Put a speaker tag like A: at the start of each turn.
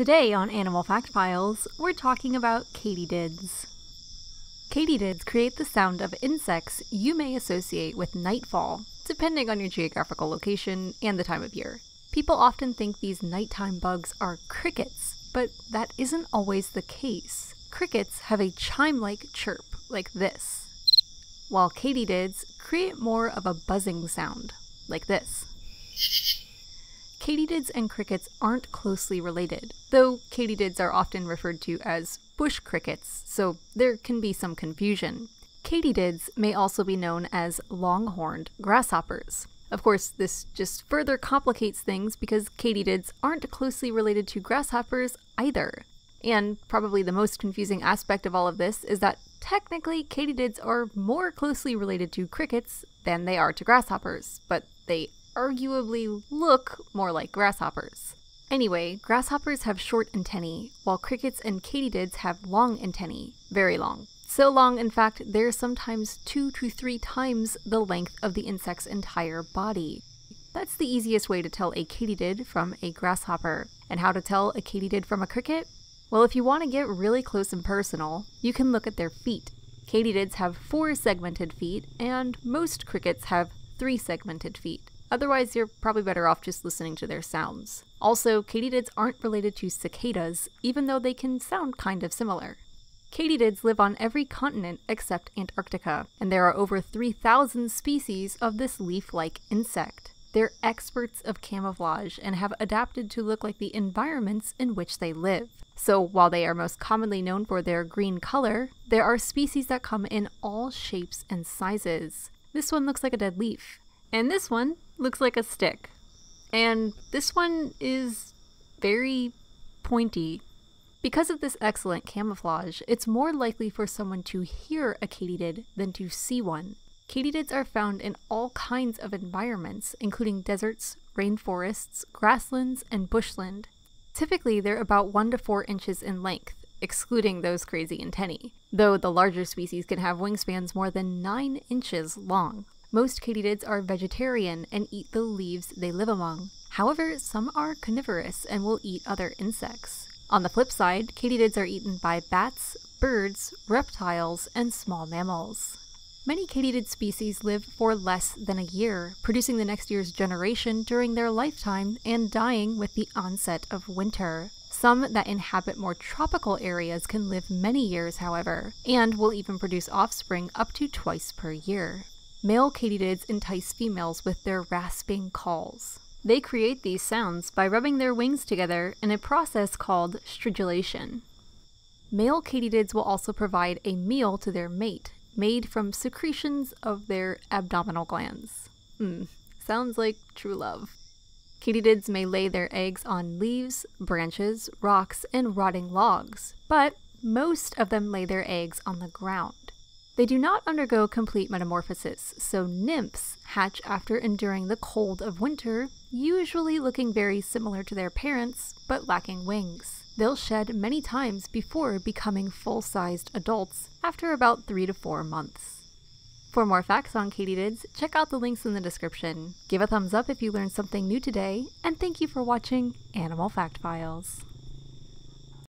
A: Today on Animal Fact Files, we're talking about katydids. Katydids create the sound of insects you may associate with nightfall, depending on your geographical location and the time of year. People often think these nighttime bugs are crickets, but that isn't always the case. Crickets have a chime-like chirp, like this, while katydids create more of a buzzing sound, like this. Katydids and crickets aren't closely related, though katydids are often referred to as bush crickets, so there can be some confusion. Katydids may also be known as long-horned grasshoppers. Of course, this just further complicates things because katydids aren't closely related to grasshoppers either. And probably the most confusing aspect of all of this is that technically katydids are more closely related to crickets than they are to grasshoppers, but they arguably look more like grasshoppers. Anyway, grasshoppers have short antennae, while crickets and katydids have long antennae, very long. So long, in fact, they're sometimes 2 to 3 times the length of the insect's entire body. That's the easiest way to tell a katydid from a grasshopper. And how to tell a katydid from a cricket? Well, if you want to get really close and personal, you can look at their feet. Katydids have 4 segmented feet, and most crickets have 3 segmented feet. Otherwise, you're probably better off just listening to their sounds. Also, katydids aren't related to cicadas, even though they can sound kind of similar. Katydids live on every continent except Antarctica, and there are over 3,000 species of this leaf-like insect. They're experts of camouflage and have adapted to look like the environments in which they live. So while they are most commonly known for their green color, there are species that come in all shapes and sizes. This one looks like a dead leaf. And this one looks like a stick. And this one is very pointy. Because of this excellent camouflage, it's more likely for someone to hear a katydid than to see one. Katydids are found in all kinds of environments, including deserts, rainforests, grasslands, and bushland. Typically, they're about 1 to 4 inches in length, excluding those crazy antennae, though the larger species can have wingspans more than 9 inches long. Most katydids are vegetarian and eat the leaves they live among. However, some are carnivorous and will eat other insects. On the flip side, katydids are eaten by bats, birds, reptiles, and small mammals. Many katydid species live for less than a year, producing the next year's generation during their lifetime and dying with the onset of winter. Some that inhabit more tropical areas can live many years, however, and will even produce offspring up to twice per year. Male katydids entice females with their rasping calls. They create these sounds by rubbing their wings together in a process called stridulation. Male katydids will also provide a meal to their mate, made from secretions of their abdominal glands. Sounds like true love. Katydids may lay their eggs on leaves, branches, rocks, and rotting logs, but most of them lay their eggs on the ground. They do not undergo complete metamorphosis, so nymphs hatch after enduring the cold of winter, usually looking very similar to their parents, but lacking wings. They'll shed many times before becoming full-sized adults after about 3 to 4 months. For more facts on katydids, check out the links in the description. Give a thumbs up if you learned something new today, and thank you for watching Animal Fact Files.